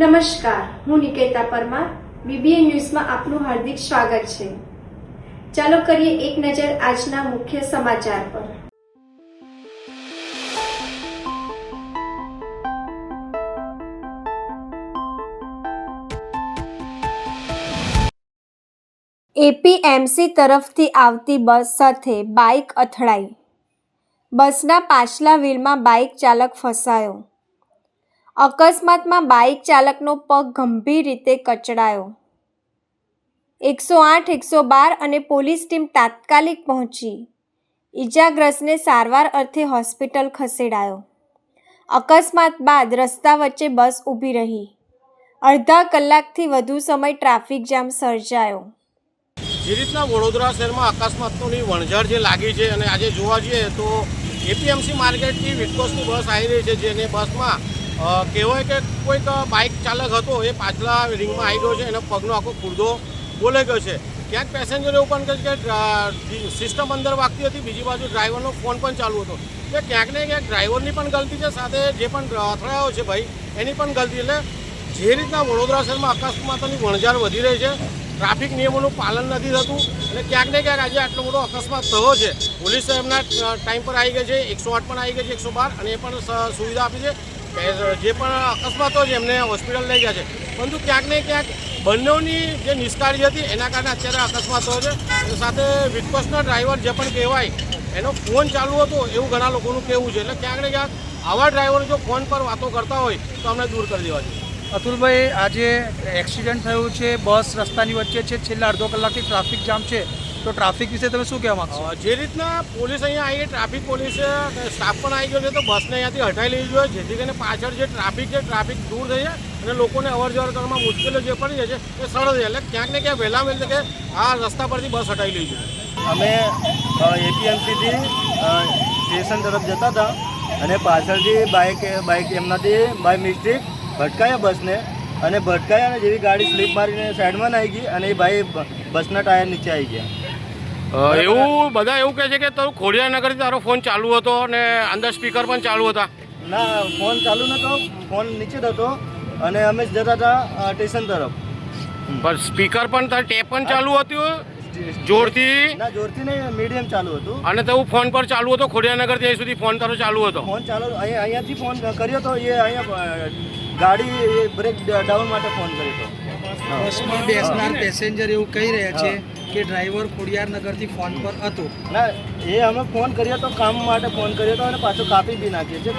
નમસ્કાર, હું નિકેતા પરમાર. બીબીએ ન્યૂઝમાં આપનું હાર્દિક સ્વાગત છે. ચાલો કરીએ એક નજર આજના મુખ્ય સમાચાર પર. એપીએમસી તરફથી આવતી બસ સાથે બાઇક અથડાઈ. બસના પાછલા વ્હીલમાં બાઇક ચાલક ફસાયો. અકસ્માતમાં બાઇક ચાલકનો પગ ગંભીર રીતે કચડાયો. 108, 112 અને પોલીસ ટીમ તાત્કાલિક પહોંચી ઈજાગ્રસ્તને સારવાર અર્થે હોસ્પિટલ ખસેડાયો. અકસ્માત બાદ રસ્તા વચ્ચે બસ ઊભી રહી. અડધા કલાકથી વધુ સમય ટ્રાફિક જામ સર્જાયો. જે રીતના વડોદરા શહેરમાં અકસ્માતોની વણઝાર જે લાગી છે અને આજે જોવા જઈએ તો એપીએમસી માર્કેટથી વિટકોસની બસ આવી રહી છે, જેને બસમાં કહેવાય કે કોઈક બાઇક ચાલક હતો એ પાછલા રિંગમાં આવી ગયો છે. એનો પગનો આખો ખુરદો બોલાઈ ગયો છે. ક્યાંક પેસેન્જરો એવું પણ કહે છે કે સિસ્ટમ અંદર વાગતી હતી, બીજી બાજુ ડ્રાઈવરનો ફોન પણ ચાલુ હતો. એટલે ક્યાંક ને ક્યાંક ડ્રાઈવરની પણ ગલતી છે, સાથે જે પણ અથડાયો છે ભાઈ એની પણ ગલતી. એટલે જે રીતના વડોદરા શહેરમાં અકસ્માતોની વણઝાર વધી રહી છે, ટ્રાફિક નિયમોનું પાલન નથી થતું અને ક્યાંક ને ક્યાંક આજે આટલો મોટો અકસ્માત થયો છે. પોલીસ એમના ટાઈમ પર આવી ગઈ છે, 108 પણ આવી ગઈ છે, 112 અને એ પણ સુવિધા આપી છે. જે પણ અકસ્માતો છે એમને હોસ્પિટલ લઈ ગયા છે, પરંતુ ક્યાંક ને ક્યાંક બંનેની જે નિષ્કાળજી હતી એના કારણે અત્યારે અકસ્માત થયો છે. સાથે વિટકોસના ડ્રાઈવર જે પણ કહેવાય એનો ફોન ચાલુ હતો એવું ઘણા લોકોનું કહેવું છે. એટલે ક્યાંક ને ક્યાંક આવા ડ્રાઈવરો જો ફોન પર વાતો કરતા હોય તો અમને દૂર કરી દેવા જોઈએ. અતુલભાઈ, આજે એક્સિડન્ટ થયું છે, બસ રસ્તાની વચ્ચે છે, છેલ્લા અડધો કલાકથી ટ્રાફિક જામ છે, તો ટ્રાફિક વિશે તમે શું કહેવા માગશો? જે રીતના પોલીસ અહીંયા આવી, ટ્રાફિક પોલીસ સ્ટાફ પણ આવી ગયો છે, તો બસને અહીંયાથી હટાવી લેવી જોઈએ, જેથી કરીને પાછળ જે ટ્રાફિક છે ટ્રાફિક દૂર થઈ જાય અને લોકોને અવર જવર કરવામાં મુશ્કેલીઓ જે પડી જાય છે એ સરળ થાય. એટલે ક્યાંક ને ક્યાંક વહેલા વહેલી કે આ રસ્તા પરથી બસ હટાવી લેવી જોઈએ. અમે એપીએમસીથી સ્ટેશન તરફ જતા હતા અને પાછળથી બાઇક એમનાથી બાય મિસ્ટેક ભટકાયા બસને, અને ભટકાયા અને જેવી ગાડી સ્લીપ મારીને સાઈડમાં આવી ગઈ અને એ ભાઈ બસના ટાયર નીચે આવી ગયા. એવું બધા એવું કહે છે કે તારું ખોડિયારનગરથી તારો ફોન ચાલુ હતો અને અંદર સ્પીકર પણ ચાલુ હતા. ના, ફોન ચાલુ નહોતો, ફોન નીચે જ હતો અને અમે જતા હતા સ્ટેશન તરફ. પણ સ્પીકર પણ તારી ટેપ પણ ચાલુ હતું જોરથી? ના, જોરથી નહીં, મીડિયમ ચાલુ હતું. અને તો ફોન પર ચાલુ હતો ખોડિયારનગરથી અહીં સુધી ફોન તારો ચાલુ હતો? ફોન ચાલુ અહીંયાથી ફોન કર્યો તો એ અહીંયા ગાડી બ્રેક ડાઉન માટે ફોન કર્યો હતો. બસમાં બેસનાર પેસેન્જર એવું કહી રહ્યા છે કે ડ્રાઈવર ખોડિયારનગરથી ફોન પર હતો. ના, એ અમે ફોન કર્યો તો કામ માટે ફોન કર્યો હતો અને પાછો કાપી બી નાખીએ છે.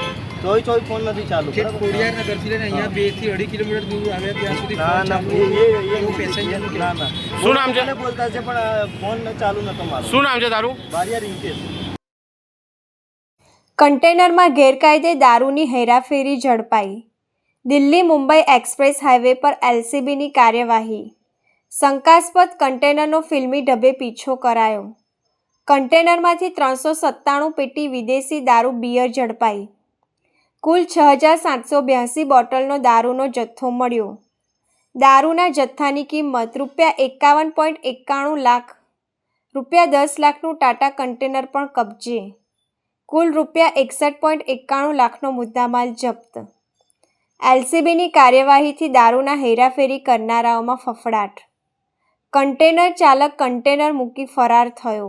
ચોઈ ફોન નથી ચાલુ. ખોડિયારનગરથી લઈને અહીંયા 2 થી 2.5 કિલોમીટર દૂર આવ્યા ત્યાં સુધી ના, પેસેન્જર ના. શું નામ છે? બોલતા છે પણ ફોન ચાલુ નતો મારો. શું નામ છે તારું? બારિયા રિંકેશ. કન્ટેનરમાં ગેરકાયદે દારૂની હેરાફેરી ઝડપાઈ. દિલ્હી મુંબઈ એક્સપ્રેસ હાઈવે પર એલસીબીની કાર્યવાહી. શંકાસ્પદ કન્ટેનરનો ફિલ્મી ઢબે પીછો કરાયો. કન્ટેનરમાંથી 397 પેટી વિદેશી દારૂ બિયર ઝડપાઈ. કુલ 6782 બોટલનો દારૂનો જથ્થો મળ્યો. દારૂના જથ્થાની કિંમત ₹51.91 લાખ, ₹10 લાખનું ટાટા કન્ટેનર પણ કબજે. કુલ ₹61.91 લાખનો મુદ્દામાલ જપ્ત. એલસીબીની કાર્યવાહીથી દારૂના હેરાફેરી કરનારાઓમાં ફફડાટ. કન્ટેનર ચાલક કન્ટેનર મૂકી ફરાર થયો.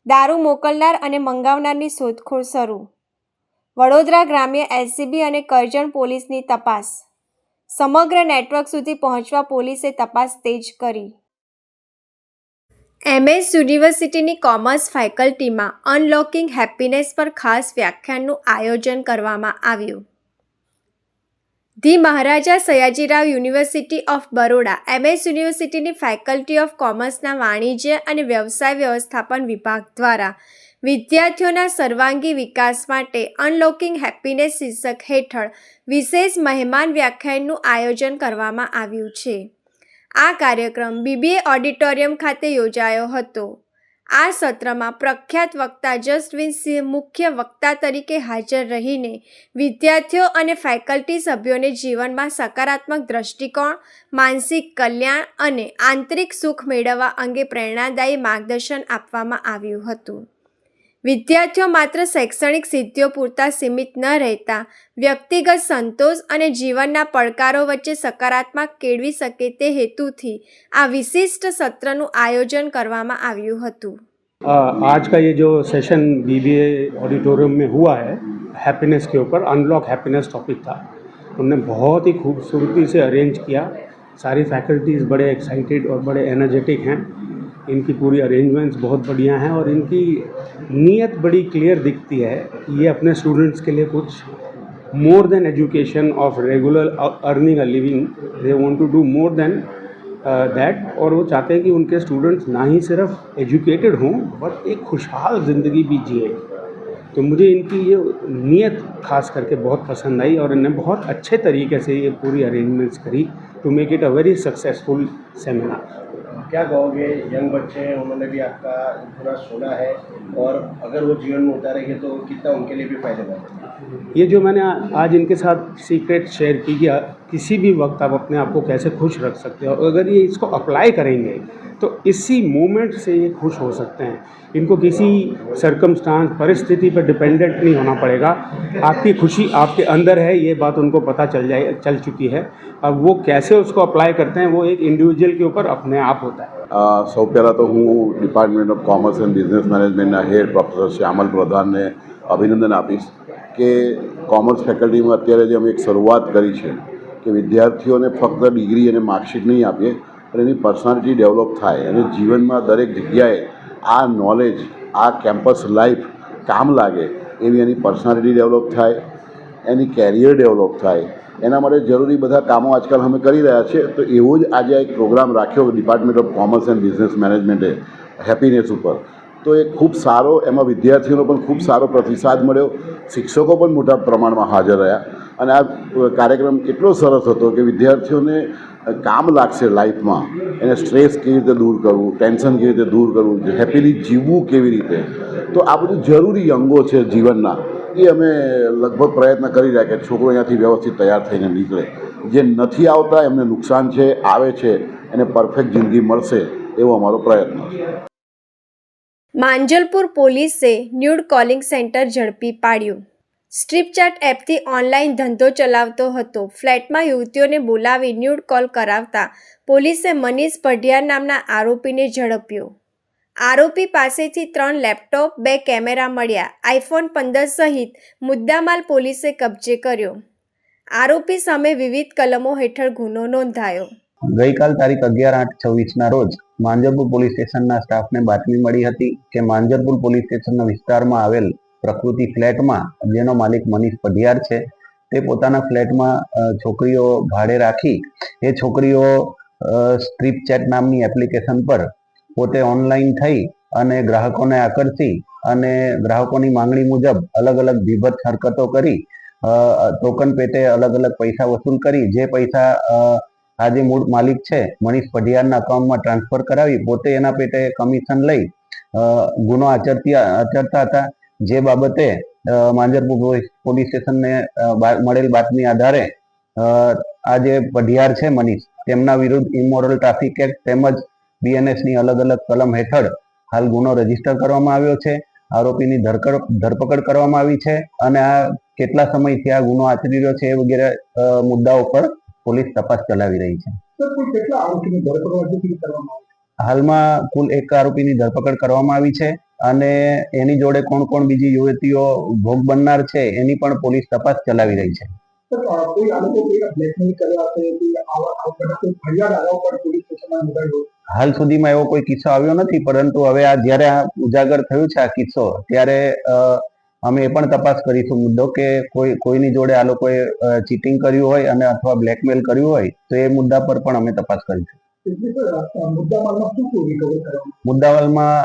દારૂ મોકલનાર અને મંગાવનારની શોધખોળ શરૂ. વડોદરા ગ્રામ્ય એલસીબી અને કરજણ પોલીસની તપાસ. સમગ્ર નેટવર્ક સુધી પહોંચવા પોલીસે તપાસ તેજ કરી. એમએસ યુનિવર્સિટીની કોમર્સ ફેકલ્ટીમાં અનલોકિંગ હેપીનેસ પર ખાસ વ્યાખ્યાનનું આયોજન કરવામાં આવ્યું. The Maharaja Sayajirao university of Baroda MS યુનિવર્સિટીની ફેકલ્ટી ઓફ કોમર્સના વાણિજ્ય અને વ્યવસાય વ્યવસ્થાપન વિભાગ દ્વારા વિદ્યાર્થીઓના સર્વાંગી વિકાસ માટે અનલોકિંગ હેપીનેસ શીર્ષક હેઠળ વિશેષ મહેમાન વ્યાખ્યાનનું આયોજન કરવામાં આવ્યું છે. આ કાર્યક્રમ બીબીએ ઓડિટોરિયમ ખાતે યોજાયો હતો. આ સત્રમાં પ્રખ્યાત વક્તા જસવીન સિંહ મુખ્ય વક્તા તરીકે હાજર રહીને વિદ્યાર્થીઓ અને ફેકલ્ટી સભ્યોને જીવનમાં સકારાત્મક દૃષ્ટિકોણ, માનસિક કલ્યાણ અને આંતરિક સુખ મેળવવા અંગે પ્રેરણાદાયી માર્ગદર્શન આપવામાં આવ્યું હતું. વિદ્યાર્થીઓ માત્ર શૈક્ષણિક સિદ્ધિઓ પૂરતા સીમિત ન રહેતા વ્યક્તિગત સંતોષ અને જીવનના પડકારો વચ્ચે સકારાત્મક કેળવી શકે તે હેતુથી આ વિશિષ્ટ સત્રનું આયોજન કરવામાં આવ્યું હતું. आज का ये जो सेशन बीबीए ऑडिटोरियम में हुआ है, हैप्पीनेस के ऊपर अनलॉक हैप्पीनेस टॉपिक था. उन्होंने बहुत ही खूबसूरती से अरेंज किया. सारी फैकल्टीज़ बड़े एक्साइटेड और बड़े एनर्जेटिक हैं. इनकी पूरी अरेंजमेंट्स बहुत बढ़िया हैं और इनकी नीयत बड़ी क्लियर दिखती है कि ये अपने स्टूडेंट्स के लिए कुछ more than education of regular earning a living, they want to do more than that. और वो चाहते हैं कि उनके स्टूडेंट्स ना ही सिर्फ एजुकेटेड हों बट एक खुशहाल ज़िंदगी भी जिए. तो मुझे इनकी ये नीयत खास करके बहुत पसंद आई और इन्होंने बहुत अच्छे तरीके से ये पूरी अरेंजमेंट्स करी to make it a very successful seminar. क्या कहोगे, यंग बच्चे हैं, उन्होंने भी आपका पूरा सुना है और अगर वो जीवन में उतारेंगे तो कितना उनके लिए भी फायदेमंद है. ये जो मैंने आज इनके साथ सीक्रेट शेयर की कि किसी भी वक्त आप अपने आप को कैसे खुश रख सकते हो, अगर ये इसको अप्लाई करेंगे तो इसी मोमेंट से ये खुश हो सकते हैं. इनको किसी सरकमस्टांस परिस्थिति पर डिपेंडेंट नहीं होना पड़ेगा. आपकी खुशी आपके अंदर है, ये बात उनको पता चल चुकी है. अब वो कैसे उसको अप्लाई करते हैं वो एक इंडिविजुअल के ऊपर अपने आप होता है. સૌ પહેલાં તો હું department of commerce and business મેનેજમેન્ટના હેડ પ્રોફેસર શ્યામલ પ્રધાનને અભિનંદન આપીશ કે કોમર્સ ફેકલ્ટીમાં અત્યારે જે અમે એક શરૂઆત કરી છે કે વિદ્યાર્થીઓને ફક્ત ડિગ્રી અને માર્કશીટ નહીં આપીએ પણ એની પર્સનાલિટી ડેવલપ થાય અને જીવનમાં દરેક જગ્યાએ આ નોલેજ, આ કેમ્પસ લાઈફ કામ લાગે એવી એની પર્સનાલિટી ડેવલપ થાય, એની કેરિયર ડેવલપ થાય. એના માટે જરૂરી બધા કામો આજકાલ અમે કરી રહ્યા છીએ. તો એવો જ આજે એક પ્રોગ્રામ રાખ્યો department of commerce and business મેનેજમેન્ટે હેપીનેસ ઉપર. તો એ ખૂબ સારો, એમાં વિદ્યાર્થીઓનો પણ ખૂબ સારો પ્રતિસાદ મળ્યો, શિક્ષકો પણ મોટા પ્રમાણમાં હાજર રહ્યા અને આ કાર્યક્રમ એટલો સરસ હતો કે વિદ્યાર્થીઓને કામ લાગશે લાઈફમાં. એને સ્ટ્રેસ કેવી રીતે દૂર કરવું, ટેન્શન કેવી રીતે દૂર કરવું, હેપીલી જીવવું કેવી રીતે. તો આ બધું જરૂરી અંગો છે જીવનના. એ અમે લગભગ પ્રયત્ન કરી રહ્યા કે છોકરો અહીંયાથી વ્યવસ્થિત તૈયાર થઈને નીકળે. જે નથી આવતા એમને નુકસાન છે, આવે છે એને પરફેક્ટ જિંદગી મળશે એવો અમારો પ્રયત્ન છે. માંજલપુર પોલીસે ન્યૂડ કોલિંગ સેન્ટર ઝડપી પાડ્યું. સ્ટ્રીપચાટ એપથી ઓનલાઈન ધંધો ચલાવતો હતો. ફ્લેટમાં યુવતીઓને બોલાવી ન્યૂડ કોલ કરાવતા પોલીસે મનીષ પઢિયાર નામના આરોપીને ઝડપ્યો. આરોપી પાસેથી 3 લેપટોપ, 2 કેમેરા મળ્યા. આઈફોન 15 સહિત મુદ્દામાલ પોલીસે કબજે કર્યો. આરોપી સામે વિવિધ કલમો હેઠળ ગુનો નોંધાયો. ગઈકાલ તારીખ 11/8/24ના રોજ માંજલપુર પોલીસ સ્ટેશનના સ્ટાફને બાતમી મળી હતી કે માંજલપુર પોલીસ સ્ટેશનના વિસ્તારમાં આવેલ પ્રકૃતિ ફ્લેટમાં જેનો માલિક મનીષ પઢિયાર છે તે પોતાના ફ્લેટમાં છોકરીઓ ભાડે રાખી એ છોકરીઓ સ્ટ્રીપચેટ નામની એપ્લિકેશન પર પોતે ઓનલાઈન થઈ અને ગ્રાહકોને આકર્ષી અને ગ્રાહકોની માંગણી મુજબ અલગ અલગ વિભત્સ હરકતો કરી ટોકન પેટે અલગ અલગ પૈસા વસૂલ કરી જે પૈસા આ જે મૂળ માલિક છે મનીષ પઢિયારના અકાઉન્ટમાં ટ્રાન્સફર કરાવી પોતે એના પેટે કમિશન લઈ ગુનો આચરતા હતા. જે બાબતે માંજલપુર પોલીસ સ્ટેશનને મળેલ બાતમી આધારે આ જે પઢિયાર છે મનીષ તેમના વિરુદ્ધ ઇમોરલ ટ્રાફિક એક્ટ તેમજ BNSની અલગ અલગ કલમ હેઠળ હાલ ગુનો રજીસ્ટર કરવામાં આવ્યો છે. આરોપીની ધરપકડ કરવામાં આવી છે અને આ કેટલા સમયથી આ ગુનો આચરી રહ્યો છે એ વગેરે મુદ્દાઓ પર પોલીસ તપાસ ચલાવી રહી છે. હાલમાં કુલ 1 આરોપીની ધરપકડ કરવામાં આવી છે અને એની જોડે કોણ કોણ બીજી યુવતીઓ ભોગ બનનાર છે એની પણ પોલીસ તપાસ ચલાવી રહી છે. હાલ સુધીમાં એવો કોઈ કિસ્સો આવ્યો નથી, પરંતુ હવે આ જ્યારે આ ઉજાગર થયું છે આ કિસ્સો ત્યારે અમે એ પણ તપાસ કરીશું મુદ્દો કે કોઈની જોડે આ લોકોએ ચીટિંગ કર્યું હોય અને અથવા બ્લેકમેલ કર્યું હોય તો એ મુદ્દા પર પણ અમે તપાસ કરીશું. મુદ્દામાલમાં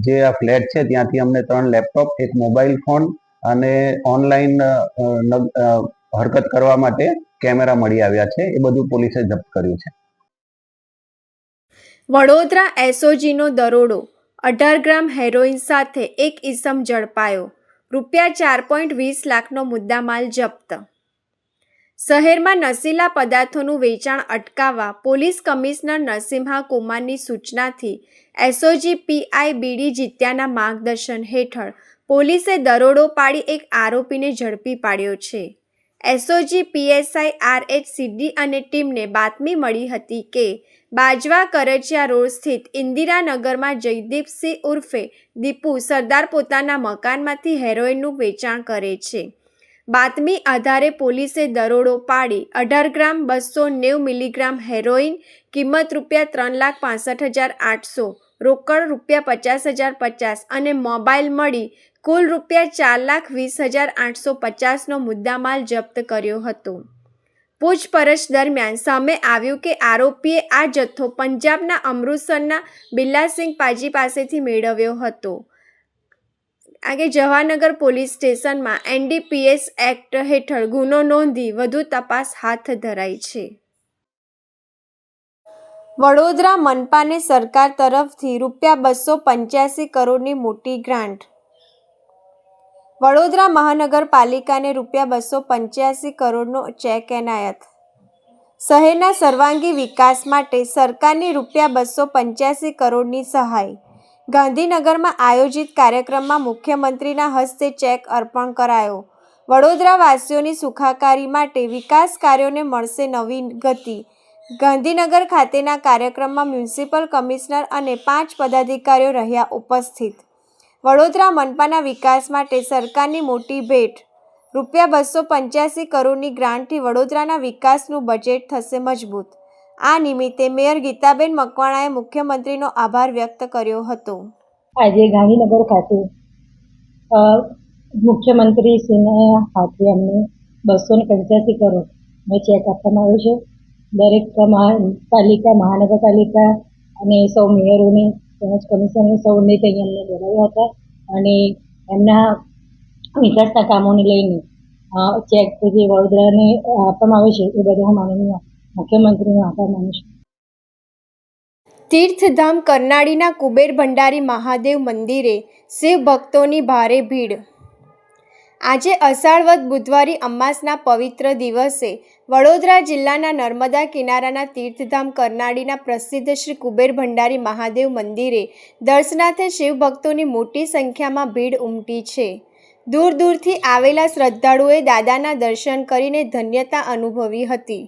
જે આ ફ્લેટ છે ત્યાંથી અમને 3 લેપટોપ, 1 મોબાઈલ ફોન અને ઓનલાઈન હરકત કરવા માટે કેમેરા મળી આવ્યા છે. એ બધું પોલીસે જપ્ત કર્યું છે. વડોદરા SOGનો દરોડો. 18 ગ્રામ હેરોઇન સાથે એક ઈસમ ઝડપાયો. રૂપિયા 4.20 લાખનો મુદ્દામાલ જપ્ત. શહેરમાં નશીલા પદાર્થોનું વેચાણ અટકાવવા પોલીસ કમિશનર નરસિમ્હા કુમારની સૂચનાથી એસઓજી પીઆઈ બીડી જીત્યાના માર્ગદર્શન હેઠળ પોલીસે દરોડો પાડી એક આરોપીને ઝડપી પાડ્યો છે. એસઓજી પીએસઆઈ RH સિદ્દી અને ટીમને બાતમી મળી હતી કે બાજવા કરચિયા રોડ સ્થિત ઇન્દિરાનગરમાં જયદીપસિંહ ઉર્ફે દીપુ સરદાર પોતાના મકાનમાંથી હેરોઇનનું વેચાણ કરે છે. બાતમી આધારે પોલીસે દરોડો પાડી 18 ગ્રામ 290 મિલીગ્રામ હેરોઇન, કિંમત ₹3,65,800, રોકડ ₹50,050 અને મોબાઈલ મળી કુલ ₹4,20,850નો મુદ્દામાલ જપ્ત કર્યો હતો. પૂછપરછ દરમિયાન સામે આવ્યું કે આરોપીએ આ જથ્થો પંજાબના અમૃતસરના બિલ્લાસિંહ પાજી પાસેથી મેળવ્યો હતો. આગે જવાહરનગર પોલીસ સ્ટેશનમાં NDPS એક્ટ હેઠળ ગુનો નોંધી વધુ તપાસ હાથ ધરાઈ છે. વડોદરા મનપાને સરકાર તરફથી ₹285 કરોડની મોટી ગ્રાન્ટ. વડોદરા મહાનગરપાલિકાને ₹285 કરોડનો ચેક એનાયત. શહેરના સર્વાંગી વિકાસ માટે સરકારની ₹285 કરોડની સહાય. ગાંધીનગરમાં આયોજિત કાર્યક્રમમાં મુખ્યમંત્રીના હસ્તે ચેક અર્પણ કરાયો. વડોદરાવાસીઓની સુખાકારી માટે વિકાસ કાર્યોને મળશે નવી ગતિ. ગાંધીનગર ખાતેના કાર્યક્રમમાં મ્યુનિસિપલ કમિશનર અને 5 પદાધિકારીઓ રહ્યા ઉપસ્થિત. વડોદરા મનપાના વિકાસ માટે સરકારની મોટી ભેટ. ₹285 કરોડની ગ્રાન્ટથી વડોદરાના વિકાસનું બજેટ થશે મજબૂત. આ નિમિત્તે મેયર ગીતાબેન મકવાણાએ મુખ્યમંત્રીનો આભાર વ્યક્ત કર્યો હતો. આજે ગાંધીનગર ખાતે મુખ્યમંત્રીશ્રીના હાથે અમને 285 કરોડનો ચેક આપવામાં આવ્યો છે. દરેક પાલિકા, મહાનગરપાલિકા અને સૌ મેયરોને તેમજ કમિશનરને સૌને ત્યાં અમને બોલાવ્યા હતા અને એમના વિકાસના કામોને લઈને ચેક જે વડોદરાને આપવામાં આવે છે એ બધા હું માનનીય મુખ્યમંત્રીનો આભાર માનું છું. તીર્થધામ કરનાળીના કુબેર ભંડારી મહાદેવ મંદિરે શિવ ભક્તોની ભારે ભીડ. આજે અષાઢ બુધવારી અમાસના પવિત્ર દિવસે વડોદરા જિલ્લાના નર્મદા કિનારાના તીર્થધામ કરનાળીના પ્રસિદ્ધ શ્રી કુબેર ભંડારી મહાદેવ મંદિરે દર્શનાર્થે શિવભક્તોની મોટી સંખ્યામાં ભીડ ઉમટી છે. દૂર દૂરથી આવેલા શ્રદ્ધાળુઓએ દાદાના દર્શન કરીને ધન્યતા અનુભવી હતી.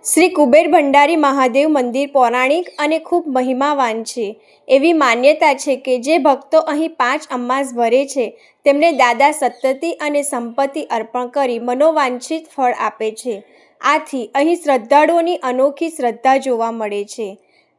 શ્રી કુબેર ભંડારી મહાદેવ મંદિર પૌરાણિક અને ખૂબ મહિમાવાન છે. એવી માન્યતા છે કે જે ભક્તો અહીં 5 અમાસ ભરે છે તેમને દાદા સત્તતિ અને સંપત્તિ અર્પણ કરી મનોવાંછિત ફળ આપે છે. આથી અહીં શ્રદ્ધાળુઓની અનોખી શ્રદ્ધા જોવા મળે છે.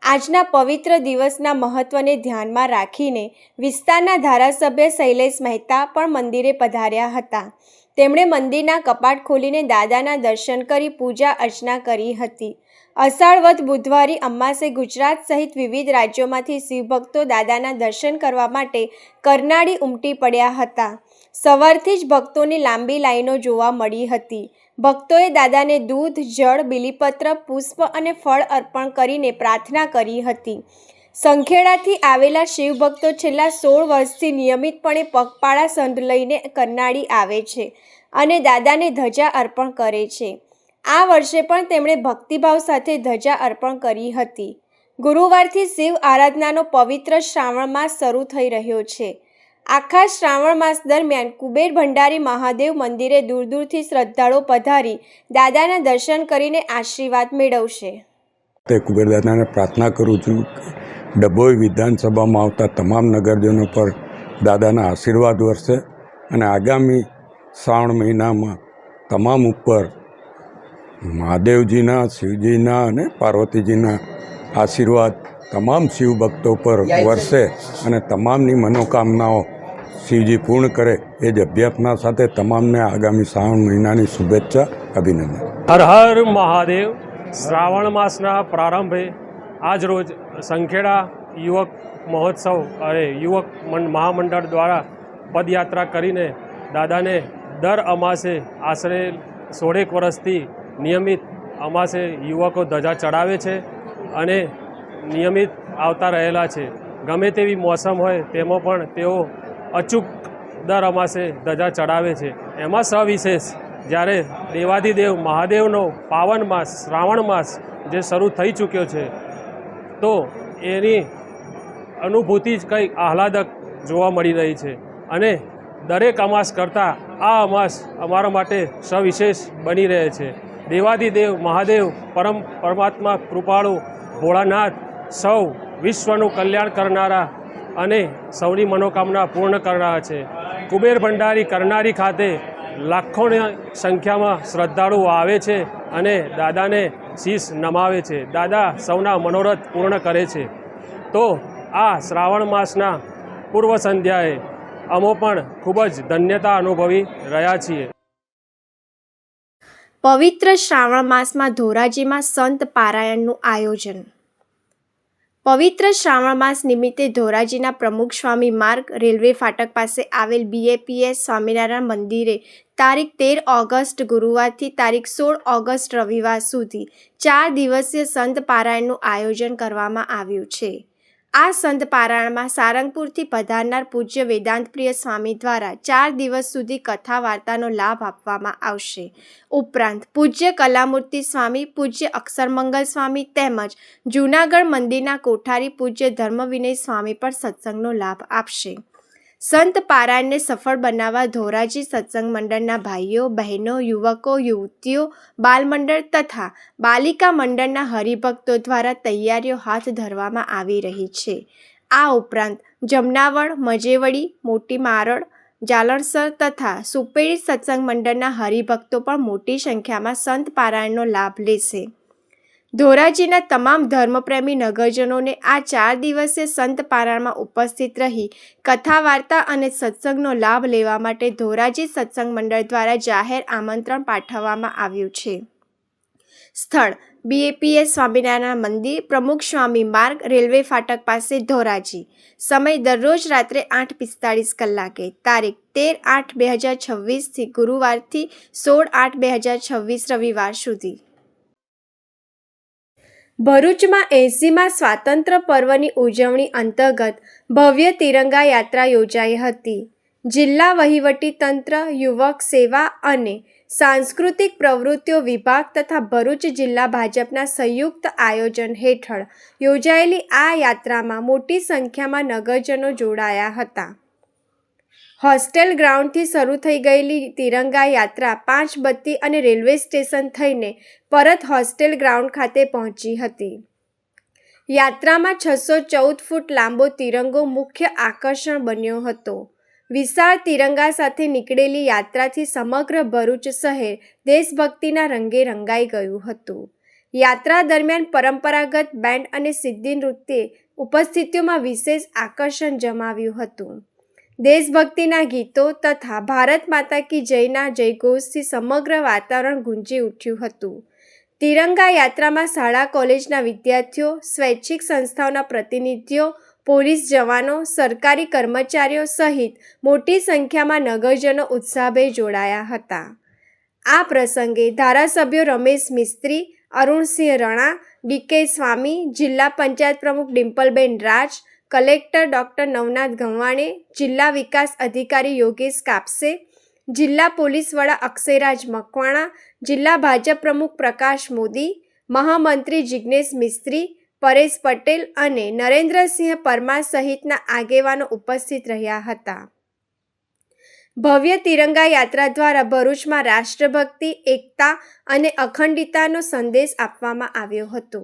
આજના પવિત્ર દિવસના મહત્વને ધ્યાનમાં રાખીને વિસ્તારના ધારાસભ્ય શૈલેષ મહેતા પણ મંદિરે પધાર્યા હતા. તેમણે મંદિરના કપાટ ખોલીને દાદાના દર્શન કરી પૂજા અર્ચના કરી હતી. અષાઢ બુધવારી અમાસે ગુજરાત સહિત વિવિધ રાજ્યોમાંથી શિવભક્તો દાદાના દર્શન કરવા માટે કરનાળી ઉમટી પડ્યા હતા. સવારથી જ ભક્તોની લાંબી લાઈનો જોવા મળી હતી. ભક્તોએ દાદાને દૂધ, જળ, બીલીપત્ર, પુષ્પ અને ફળ અર્પણ કરીને પ્રાર્થના કરી હતી. સંખેડાથી આવેલા શિવભક્તો છેલ્લા 16 વર્ષથી નિયમિતપણે પગપાળા સંઘ લઈને કરનાળી આવે છે અને દાદાને ધજા અર્પણ કરે છે. આ વર્ષે પણ તેમણે ભક્તિભાવ સાથે ધજા અર્પણ કરી હતી. ગુરુવારથી શિવ આરાધનાનો પવિત્ર શ્રાવણ માસ શરૂ થઈ રહ્યો છે. આખા શ્રાવણ માસ દરમિયાન કુબેર ભંડારી મહાદેવ મંદિરે દૂર દૂરથી શ્રદ્ધાળુઓ પધારી દાદાના દર્શન કરીને આશીર્વાદ મેળવશે. તે કુબેર દાદાને પ્રાર્થના કરું છું ડભોઈ વિધાનસભામાં આવતા તમામ નગરજનો પર દાદાના આશીર્વાદ વરસે અને આગામી શ્રાવણ મહિનામાં તમામ ઉપર મહાદેવજીના, શિવજીના અને પાર્વતીજીના આશીર્વાદ તમામ શિવભક્તો પર વરસે અને તમામની મનોકામનાઓ શિવજી પૂર્ણ કરે એ જ અભ્યર્થના સાથે તમામને આગામી શ્રાવણ મહિનાની શુભેચ્છા, અભિનંદન. હર હર મહાદેવ. શ્રાવણ માસના પ્રારંભે આજરોજ સંખેડા યુવક મહોત્સવ અને યુવક મહામંડળ દ્વારા પદયાત્રા કરીને દાદાને દર અમાસે આશરે 16 વર્ષથી નિયમિત અમાસે યુવકો ધજા ચડાવે છે અને નિયમિત આવતા રહેલા છે. ગમે તેવી મોસમ હોય તેમાં પણ તેઓ અચૂક દર અમાસે ધજા ચડાવે છે. એમાં સવિશેષ જ્યારે દેવાધિદેવ મહાદેવનો પાવન માસ શ્રાવણ માસ જે શરૂ થઈ ચૂક્યો છે, તો એની અનુભૂતિ જ કંઈક આહલાદક જોવા મળી રહી છે. અને દરેક અમાસ કરતાં આ અમાસ અમારા માટે સવિશેષ બની રહે છે. દેવાધિદેવ મહાદેવ પરમાત્મા કૃપાળુ ભોળાનાથ સૌ વિશ્વનું કલ્યાણ કરનારા અને સૌની મનોકામના પૂર્ણ કરનારા છે. કુબેર ભંડારી કરનારી ખાતે લાખોની સંખ્યામાં શ્રદ્ધાળુઓ આવે છે અને દાદાને શીશ નમાવે છે. દાદા સૌના મનોરથ પૂર્ણ કરે છે. તો આ શ્રાવણ માસના પૂર્વ સંધ્યાએ અમો પણ ખૂબ જ ધન્યતા અનુભવી રહ્યા છીએ. પવિત્ર શ્રાવણ માસમાં ધોરાજીમાં સંત પારાયણનું આયોજન. પવિત્ર શ્રાવણ માસ નિમિત્તે ધોરાજીના પ્રમુખ સ્વામી માર્ગ રેલવે ફાટક પાસે આવેલ BAPS સ્વામિનારાયણ મંદિરે તારીખ 13 ઓગસ્ટ ગુરુવારથી તારીખ 16 ઓગસ્ટ રવિવાર સુધી 4 દિવસીય સંત પારાયણનું આયોજન કરવામાં આવ્યું છે. આ સંત પારાયણમાં સારંગપુરથી પધારનાર પૂજ્ય વેદાંતપ્રિય સ્વામી દ્વારા 4 દિવસ સુધી કથા વાર્તાનો લાભ આપવામાં આવશે. ઉપરાંત પૂજ્ય કલામૂર્તિ સ્વામી, પૂજ્ય અક્ષરમંગલ સ્વામી તેમજ જૂનાગઢ મંદિરના કોઠારી પૂજ્ય ધર્મવિનય સ્વામી પણ સત્સંગનો લાભ આપશે. સંત પારાયણને સફળ બનાવવા ધોરાજી સત્સંગ મંડળના ભાઈઓ, બહેનો, યુવકો, યુવતીઓ, બાલમંડળ તથા બાલિકા મંડળના હરિભક્તો દ્વારા તૈયારીઓ હાથ ધરવામાં આવી રહી છે. આ ઉપરાંત જમનાવળ, મજેવડી, મોટી મારડ, જાલણસર તથા સુપેડી સત્સંગ મંડળના હરિભક્તો પણ મોટી સંખ્યામાં સંત પારાયણનો લાભ લેશે. ધોરાજીના તમામ ધર્મપ્રેમી નગરજનોને આ 4 દિવસીય સંત પારાયણમાં ઉપસ્થિત રહી કથા વાર્તા અને સત્સંગનો લાભ લેવા માટે ધોરાજી સત્સંગ મંડળ દ્વારા જાહેર આમંત્રણ પાઠવવામાં આવ્યું છે. સ્થળ BAPS સ્વામિનારાયણ મંદિર, પ્રમુખ સ્વામી માર્ગ, રેલવે ફાટક પાસે, ધોરાજી. સમય દરરોજ રાત્રે 8:45 કલાકે. તારીખ 13/8/2026 ગુરુવારથી 16/8/2026 રવિવાર સુધી. ભરૂચમાં 80મા સ્વાતંત્ર્ય પર્વની ઉજવણી અંતર્ગત ભવ્ય તિરંગા યાત્રા યોજાઈ હતી. જિલ્લા વહીવટીતંત્ર, યુવક સેવા અને સાંસ્કૃતિક પ્રવૃત્તિઓ વિભાગ તથા ભરૂચ જિલ્લા ભાજપના સંયુક્ત આયોજન હેઠળ યોજાયેલી આ યાત્રામાં મોટી સંખ્યામાં નગરજનો જોડાયા હતા. હોસ્ટેલ ગ્રાઉન્ડથી શરૂ થઈ ગયેલી તિરંગા યાત્રા 5 બત્તી અને રેલવે સ્ટેશન થઈને પરત હોસ્ટેલ ગ્રાઉન્ડ ખાતે પહોંચી હતી. યાત્રામાં 614 ફૂટ લાંબો તિરંગો મુખ્ય આકર્ષણ બન્યો હતો. વિશાળ તિરંગા સાથે નીકળેલી યાત્રાથી સમગ્ર ભરૂચ શહેર દેશભક્તિના રંગે રંગાઈ ગયું હતું. યાત્રા દરમિયાન પરંપરાગત બેન્ડ અને સિદ્ધિ નૃત્યે ઉપસ્થિતિઓમાં વિશેષ આકર્ષણ જમાવ્યું હતું. દેશભક્તિના ગીતો તથા ભારત માતા કી જયના જયઘોષથી સમગ્ર વાતાવરણ ગુંજી ઉઠ્યું હતું. તિરંગા યાત્રામાં શાળા કોલેજના વિદ્યાર્થીઓ, સ્વૈચ્છિક સંસ્થાઓના પ્રતિનિધિઓ, પોલીસ જવાનો, સરકારી કર્મચારીઓ સહિત મોટી સંખ્યામાં નગરજનો ઉત્સાહભેર જોડાયા હતા. આ પ્રસંગે ધારાસભ્યો રમેશ મિસ્ત્રી, અરુણસિંહ રણા, DK સ્વામી, જિલ્લા પંચાયત પ્રમુખ ડિમ્પલબેન રાજ, કલેક્ટર ડૉક્ટર નવનાથ ગંવાણે, જિલ્લા વિકાસ અધિકારી યોગેશ કાપસે, જિલ્લા પોલીસ વડા અક્ષયરાજ મકવાણા, જિલ્લા ભાજપ પ્રમુખ પ્રકાશ મોદી, મહામંત્રી જિજ્ઞેશ મિસ્ત્રી, પરેશ પટેલ અને નરેન્દ્રસિંહ પરમાર સહિતના આગેવાનો ઉપસ્થિત રહ્યા હતા. ભવ્ય તિરંગા યાત્રા દ્વારા ભરૂચમાં રાષ્ટ્રભક્તિ, એકતા અને અખંડિતતાનો સંદેશ આપવામાં આવ્યો હતો.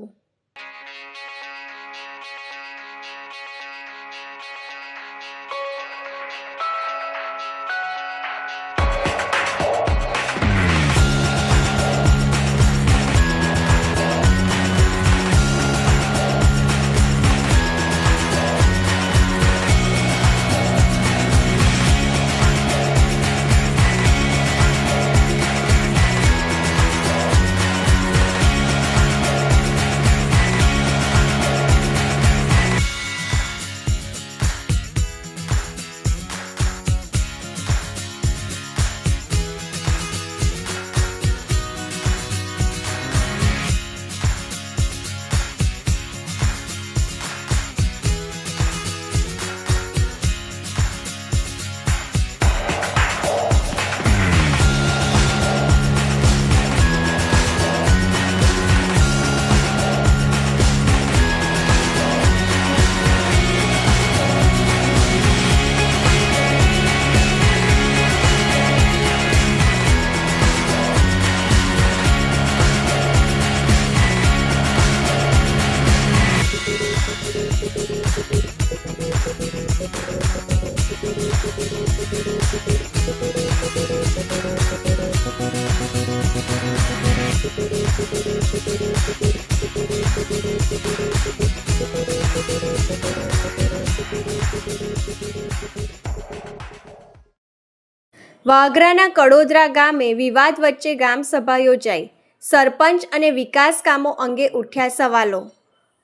વાગરાના કડોદરા ગામે વિવાદ વચ્ચે ગ્રામસભા યોજાઈ. સરપંચ અને વિકાસ કામો અંગે ઉઠ્યા સવાલો.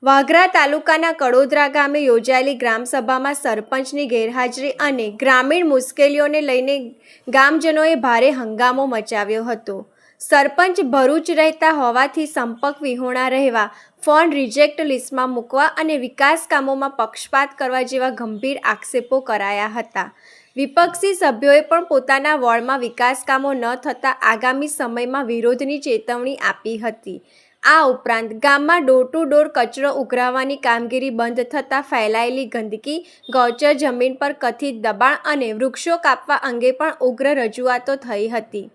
વાગરા તાલુકાના કડોદરા ગામે યોજાયેલી ગ્રામસભામાં સરપંચની ગેરહાજરી અને ગ્રામીણ મુશ્કેલીઓને લઈને ગામજનોએ ભારે હંગામો મચાવ્યો હતો. સરપંચ ભરૂચ રહેતા હોવાથી સંપર્ક વિહોણા રહેવા, ફોન રિજેક્ટ લિસ્ટમાં મૂકવા અને વિકાસ કામોમાં પક્ષપાત કરવા જેવા ગંભીર આક્ષેપો કરાયા હતા. વિપક્ષી સભ્યોએ પણ પોતાના વોર્ડમાં વિકાસ કામો ન થતાં આગામી સમયમાં વિરોધની ચેતવણી આપી હતી. આ ઉપરાંત ગામમાં ડોર ટુ ડોર કચરો ઉઘરાવવાની કામગીરી બંધ થતાં ફેલાયેલી ગંદકી, ગૌચર જમીન પર કથિત દબાણ અને વૃક્ષો કાપવા અંગે પણ ઉગ્ર રજૂઆતો થઈ હતી.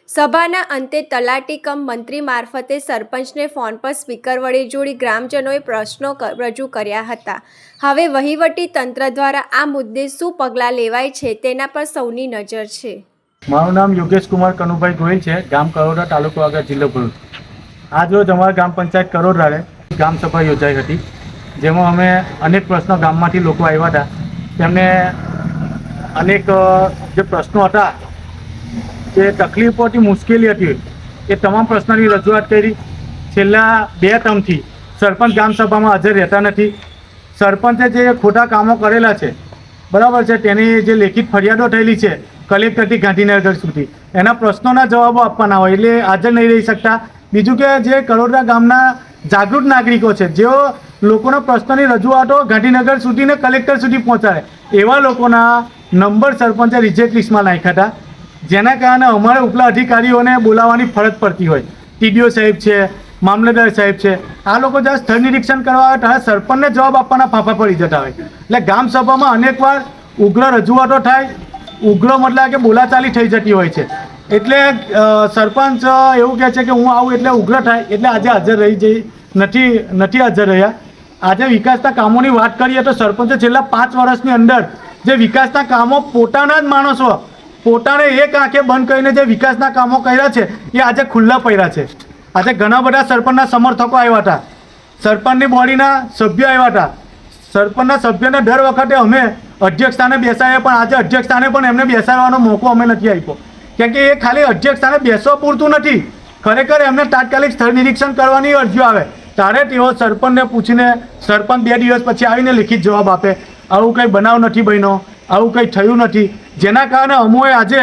સભાના અંતે તલાટી કમ મંત્રી મારફતે સરપંચને ફોન પર સ્પીકર વડે જોડી ગ્રામજનોએ પ્રશ્નો રજૂ કર્યા હતા. હવે વહીવટી તંત્ર દ્વારા આ મુદ્દે શું પગલાં લેવાય છે તેના પર સૌની નજર છે. મારું નામ યોગેશ કુમાર કનુભાઈ ગોહિલ છે, ગામ કરોડા, તાલુકો વાગરા, જિલ્લો ભરૂચ. આજ રોજ અમારા ગ્રામ પંચાયત કરોડાએ ગ્રામસભા યોજાઈ હતી, જેમાં અમે અનેક પ્રશ્નો ગામમાંથી લોકો આવ્યા હતા. તેમને અનેક જે પ્રશ્નો હતા, જે તકલીફોથી મુશ્કેલી હતી, એ તમામ પ્રશ્નોની રજૂઆત કરી. છેલ્લા 2 ટર્મથી સરપંચ ગ્રામસભામાં હાજર રહેતા નથી. સરપંચે જે ખોટા કામો કરેલા છે, બરાબર છે, તેની જે લેખિત ફરિયાદો થયેલી છે કલેક્ટરથી ગાંધીનગર સુધી, એના પ્રશ્નોના જવાબો આપવાના હોય એટલે હાજર નહીં રહી શકતા. બીજું કે જે કરોડા ગામના જાગૃત નાગરિકો છે, જેઓ લોકોના પ્રશ્નોની રજૂઆતો ગાંધીનગર સુધી ને કલેક્ટર સુધી પહોંચાડે, એવા લોકોના નંબર સરપંચે રિજેક્ટ લિસ્ટમાં નાખ્યા હતા. જેના કારણે અમારે ઉપલા અધિકારીઓને બોલાવવાની ફરજ પડતી હોય. ટીડીઓ સાહેબ છે, મામલતદાર સાહેબ છે, આ લોકો જ્યારે સ્થળ નિરીક્ષણ કરવા આવે ત્યારે સરપંચને જવાબ આપવાના ફાંફા પડી જતા હોય. એટલે ગ્રામસભામાં અનેકવાર ઉગ્ર રજૂઆતો થાય, ઉગ્ર મતલબ કે બોલાચાલી થઈ જતી હોય છે. એટલે સરપંચ એવું કહે છે કે હું આવું એટલે ઉગ્ર થાય, એટલે આજે હાજર રહી નથી હાજર રહ્યા. આજે વિકાસના કામોની વાત કરીએ તો સરપંચે છેલ્લા 5 વર્ષની અંદર જે વિકાસના કામો પોતાના જ માણસો પોતાને એક આંખે બંધ કરીને જે વિકાસના કામો કર્યા છે એ આજે ખુલ્લા પડ્યા છે. આજે ઘણા બધા સરપંચના સમર્થકો આવ્યા હતા, સરપંચની બોડીના સભ્યો આવ્યા હતા. સરપંચના સભ્યોને દર વખતે અમે અધ્યક્ષ સ્થાને બેસાડીએ, પણ આજે અધ્યક્ષ સ્થાને પણ એમને બેસાડવાનો મોકો અમે નથી આપ્યો. કેમ કે એ ખાલી અધ્યક્ષ સ્થાને બેસવા પૂરતું નથી, ખરેખર એમને તાત્કાલિક સ્થળ નિરીક્ષણ કરવાની અરજીઓ આવે ત્યારે તેઓ સરપંચને પૂછીને સરપંચ 2 દિવસ પછી આવીને લેખિત જવાબ આપે, આવું કંઈ બનાવ નથી બન્યો, આવું કંઈ થયું નથી. જેના કારણે અમોએ આજે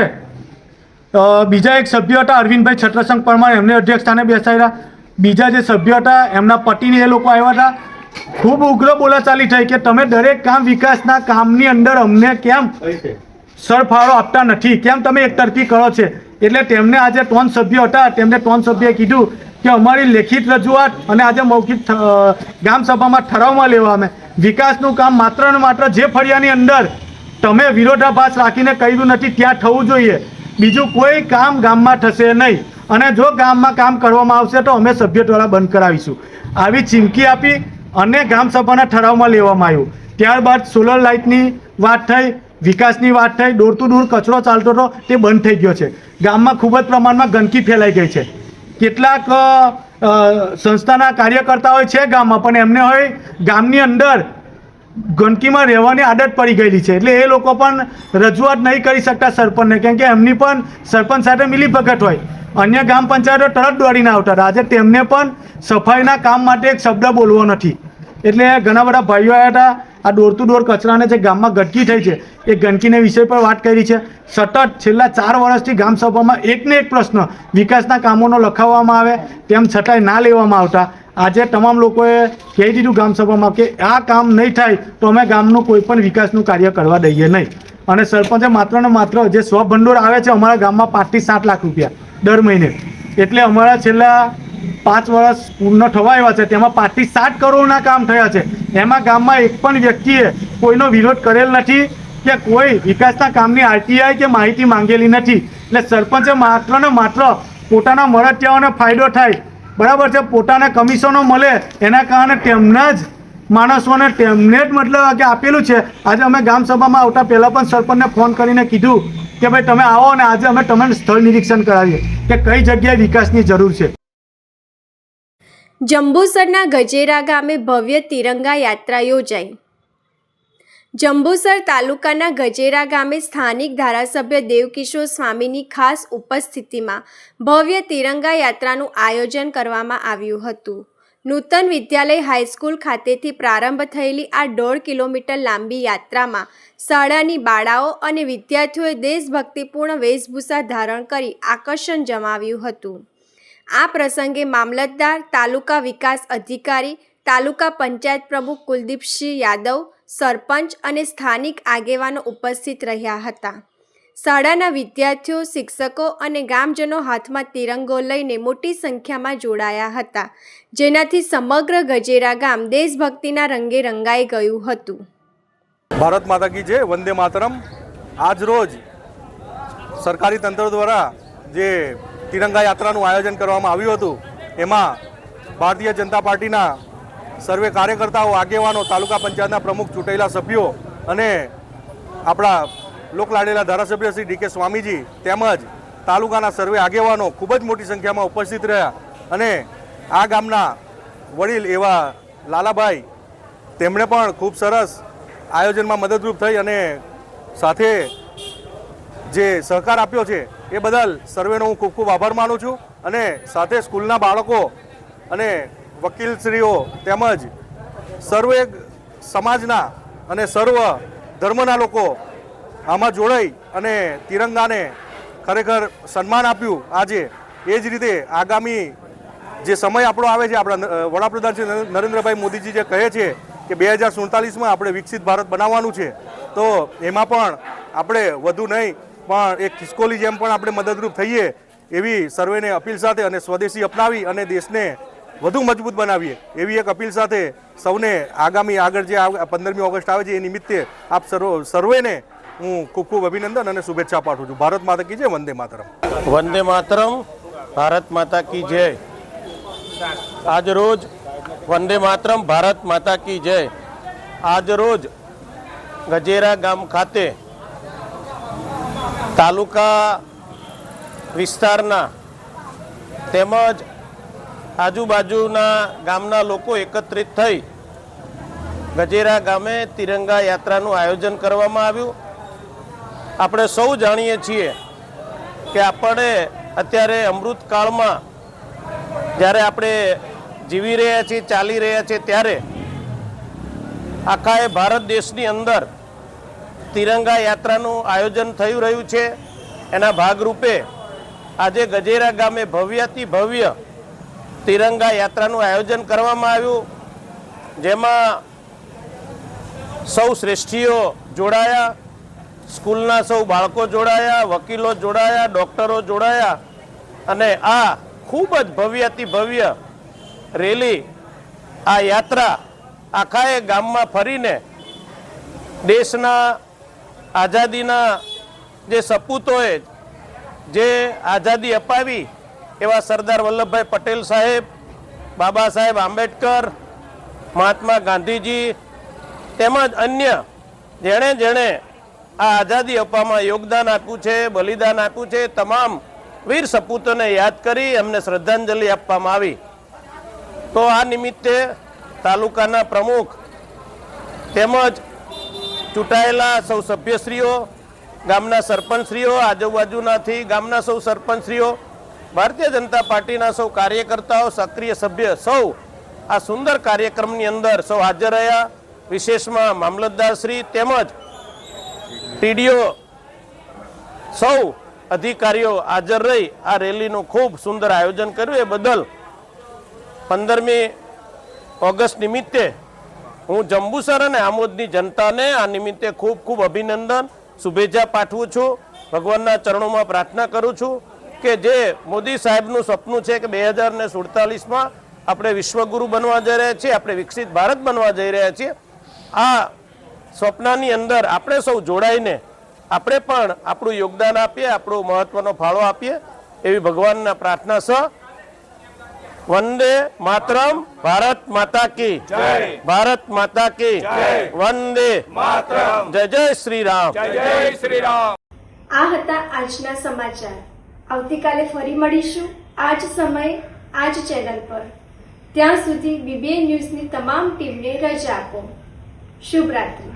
બીજા એક સભ્ય હતા અરવિંદભાઈ છત્રસંગ પરમાર, એમને અધ્યક્ષ સ્થાને બેસાડ્યા. બીજા જે સભ્ય હતા એમના પતિને એ લોકો આવ્યા હતા. ખૂબ ઉગ્ર બોલાચાલી થઈ કે તમે દરેક કામ વિકાસના કામની અંદર અમને કેમ સરફાળો આપતા નથી, કેમ તમે એકતરફી કરો છે. એટલે તેમને આજે 3 સભ્યો હતા, તેમને 3 સભ્યોએ કીધું કે અમારી લેખિત રજૂઆત અને આજે મૌખિક ગ્રામસભામાં ઠરાવમાં લેવામાં વિકાસનું કામ માત્ર ને માત્ર જે ફળિયાની અંદર તમે વિરોધાભાસ રાખીને કર્યું નથી ત્યાં થવું જોઈએ, બીજું કોઈ કામ ગામમાં થશે નહીં. અને જો ગામમાં કામ કરવામાં આવશે તો અમે સભ્ય દ્વારા બંધ કરાવીશું, આવી ચીમકી આપી અને ગ્રામસભાના ઠરાવમાં લેવામાં આવ્યું. ત્યારબાદ સોલર લાઇટની વાત થઈ, વિકાસની વાત થઈ, ડોર ટુ ડોર કચરો ચાલતો હતો તે બંધ થઈ ગયો છે. ગામમાં ખૂબ જ પ્રમાણમાં ગંદકી ફેલાઈ ગઈ છે. કેટલાક સંસ્થાના કાર્યકર્તાઓ છે ગામમાં, પણ એમને હોય ગામની અંદર ગંદકીમાં રહેવાની આદત પડી ગયેલી છે. એટલે એ લોકો પણ રજૂઆત નહીં કરી શકતા સરપંચને, કેમ કે એમની પણ સરપંચ સાથે મિલીભગત હોય. અન્ય ગ્રામ પંચાયતો તરત દોડીને આવતા હતા, આજે તેમને પણ સફાઈના કામ માટે એક શબ્દ બોલવો નથી. એટલે ઘણા બધા ભાઈઓ આવ્યા હતા. આ ડોર ટુ ડોર કચરાને જે ગામમાં ગંદકી થઈ છે એ ગંદકીના વિષય પર વાત કરી છે. સતત છેલ્લા 4 વર્ષથી ગ્રામસભામાં એકને એક પ્રશ્ન વિકાસના કામોનો લખાવવામાં આવે, તેમ છતાંય ના લેવામાં આવતા. આજે તમામ લોકોએ કહી દીધું ગ્રામસભામાં કે આ કામ નહીં થાય તો અમે ગામનું કોઈ પણ વિકાસનું કાર્ય કરવા દઈએ નહીં. અને સરપંચે માત્ર ને માત્ર જે સ્વભંડોળ આવે છે અમારા ગામમાં 5 થી 7 લાખ રૂપિયા દર મહિને, એટલે અમારા છેલ્લા 5 વર્ષ પૂર્ણ થવા આવ્યા છે, તેમાં 5 થી 7 કરોડના કામ થયા છે. એમાં ગામમાં એક પણ વ્યક્તિએ કોઈનો વિરોધ કરેલ નથી કે કોઈ વિકાસના કામની આરટીઆઈ કે માહિતી માંગેલી નથી. એટલે સરપંચે માત્ર ને માત્ર પોતાના મળતિયાઓને ફાયદો થાય, બરાબર છે, પોતાના કમિશનો મળે એના કારણે તેમના જ માણસોને તેમને જ મતલબ કે આપેલું છે. આજે અમે ગ્રામસભામાં આવતા પહેલાં પણ સરપંચને ફોન કરીને કીધું કે ભાઈ તમે આવો અને આજે અમે તમને સ્થળ નિરીક્ષણ કરાવીએ કે કઈ જગ્યાએ વિકાસની જરૂર છે. જંબુસરના ગજેરા ગામે ભવ્ય તિરંગા યાત્રા યોજાઈ. જંબુસર તાલુકાના ગજેરા ગામે સ્થાનિક ધારાસભ્ય દેવકિશોર સ્વામીની ખાસ ઉપસ્થિતિમાં ભવ્ય તિરંગા યાત્રાનું આયોજન કરવામાં આવ્યું હતું. નૂતન વિદ્યાલય હાઈસ્કૂલ ખાતેથી પ્રારંભ થયેલી આ 1.5 કિલોમીટર લાંબી યાત્રામાં શાળાની બાળાઓ અને વિદ્યાર્થીઓએ દેશભક્તિપૂર્ણ વેશભૂષા ધારણ કરી આકર્ષણ જમાવ્યું હતું. આ પ્રસંગે મામલતદાર, તાલુકા વિકાસ અધિકારી, તાલુકા પંચાયત પ્રમુખ કુલદીપસિંહ યાદવ, સરપંચ અને સ્થાનિક આગેવાનો ઉપસ્થિત રહ્યા હતા. શાળાના વિદ્યાર્થીઓ, શિક્ષકો અને ગામજનો હાથમાં તિરંગો લઈને મોટી સંખ્યામાં જોડાયા હતા, જેનાથી સમગ્ર ગજેરા ગામ દેશભક્તિના રંગે રંગાઈ ગયું હતું. ભારત માતા કી જય, વંદે માતરમ. આજ રોજ સરકારી તંત્ર દ્વારા જે તિરંગા યાત્રાનું આયોજન કરવામાં આવ્યું હતું, એમાં ભારતીય જનતા પાર્ટીના સર્વે કાર્યકર્તાઓ, આગેવાનો, તાલુકા પંચાયતના પ્રમુખ, ચૂંટાયેલા સભ્યો અને આપણા લોકલાડેલા ધારાસભ્ય શ્રી ડી.કે. સ્વામીજી તેમજ તાલુકાના સર્વે આગેવાનો ખૂબ જ મોટી સંખ્યામાં ઉપસ્થિત રહ્યા. અને આ ગામના વડીલ એવા લાલાભાઈ, તેમણે પણ ખૂબ સરસ આયોજનમાં મદદરૂપ થઈ અને સાથે જે સહકાર આપ્યો છે એ બદલ સર્વેનો હું ખૂબ ખૂબ આભાર માનું છું. અને સાથે સ્કૂલના બાળકો અને વકીલશ્રીઓ તેમજ સર્વે સમાજના અને સર્વ ધર્મના લોકો આમાં જોડાઈ અને તિરંગાને ખરેખર સન્માન આપ્યું આજે. એ જ રીતે આગામી જે સમય આપણો આવે છે, આપણા વડાપ્રધાન શ્રી નરેન્દ્રભાઈ મોદીજી જે કહે છે કે 2047માં આપણે વિકસિત ભારત બનાવવાનું છે, તો એમાં પણ આપણે વધુ નહીં પણ એક ખિસકોલી જેમ પણ આપણે મદદરૂપ થઈએ એવી સર્વેને અપીલ સાથે અને સ્વદેશી અપનાવી અને દેશને વધુ મજબૂત બનાવીએ એવી એક અપીલ સાથે સૌને આગામી આગળ જે 15મી ઓગસ્ટ આવે છે એ નિમિત્તે આપ સર્વેને હું ખૂબ ખૂબ અભિનંદન અને શુભેચ્છા પાઠવું છું. ભારત માતા કી જય, વંદે માતરમ. વંદે માતરમ, ભારત માતા કી જય. આજ રોજ વંદે માતરમ, ભારત માતા કી જય. આજ રોજ ગજેરા ગામ ખાતે તાલુકા વિસ્તારના તેમજ આજુબાજુના ગામના લોકો એકત્રિત થઈ ગજેરા ગામે તિરંગા યાત્રાનું આયોજન કરવામાં આવ્યું. આપણે સૌ જાણીએ છીએ કે આપણે અત્યારે અમૃતકાળમાં જ્યારે આપણે જીવી રહ્યા છીએ, ચાલી રહ્યા છીએ, ત્યારે આખા એ ભારત દેશની અંદર તિરંગા યાત્રાનું આયોજન થઈ રહ્યું છે. એના ભાગરૂપે આજે ગજેરા ગામે ભવ્યથી ભવ્ય તિરંગા યાત્રાનું આયોજન કરવામાં આવ્યું, જેમાં સૌ શ્રેષ્ઠીઓ જોડાયા, સ્કૂલના સૌ બાળકો જોડાયા, વકીલો જોડાયા, ડૉક્ટરો જોડાયા અને આ ખૂબ જ ભવ્યથી ભવ્ય રેલી, આ યાત્રા આખા એ ગામમાં ફરીને દેશના આઝાદીના જે સપૂતોએ જે આઝાદી અપાવી એવા સરદાર વલ્લભભાઈ પટેલ સાહેબ, બાબા સાહેબ આંબેડકર, મહાત્મા ગાંધીજી તેમજ અન્ય જેણે જેણે આ આઝાદી અપાવવામાં યોગદાન આપ્યું છે, બલિદાન આપ્યું છે, તમામ વીર સપૂતોને યાદ કરી એમને શ્રદ્ધાંજલિ આપવામાં આવી. તો આ નિમિત્તે તાલુકાના પ્રમુખ તેમજ ચૂંટાયેલા સૌ સભ્યશ્રીઓ, ગામના સરપંચશ્રીઓ, આજુબાજુનાથી ગામના સૌ સરપંચશ્રીઓ, ભારતીય જનતા પાર્ટીના સૌ કાર્યકર્તાઓ, સક્રિય સભ્ય સૌ આ સુંદર કાર્યક્રમની અંદર સૌ હાજર રહ્યા. વિશેષમાં મામલતદારશ્રી તેમજ ટીડીઓ સૌ અધિકારીઓ હાજર રહી આ રેલીનું ખૂબ સુંદર આયોજન કર્યું. એ બદલ 15મી ઓગસ્ટ નિમિત્તે હું જંબુસર અને આમોદની જનતાને આ નિમિત્તે ખૂબ ખૂબ અભિનંદન, શુભેચ્છા પાઠવું છું. ભગવાનના ચરણોમાં પ્રાર્થના કરું છું કે જે મોદી સાહેબનું સપનું છે કે 2047માં આપણે વિશ્વગુરુ બનવા જઈ રહ્યા છીએ, આપણે વિકસિત ભારત બનવા જઈ રહ્યા છીએ, આ સ્વપ્નની અંદર આપણે સૌ જોડાઈને આપણે પણ આપણું યોગદાન આપીએ, આપણો મહત્વનો ફાળો આપીએ એવી ભગવાનના પ્રાર્થના સહ વંદે માતરમ. ભારત માતા કી જય. ભારત માતા કી જય. વંદે માતરમ. જય જય શ્રી રામ. જય જય શ્રી રામ. આ હતા આજના સમાચાર. આવતીકાલે ફરી મળીશું આ જ સમયે આ જ ચેનલ પર. ત્યાં સુધી BBN ન્યૂઝની તમામ ટીમને રજા આપો. શુભ રાત્રિ.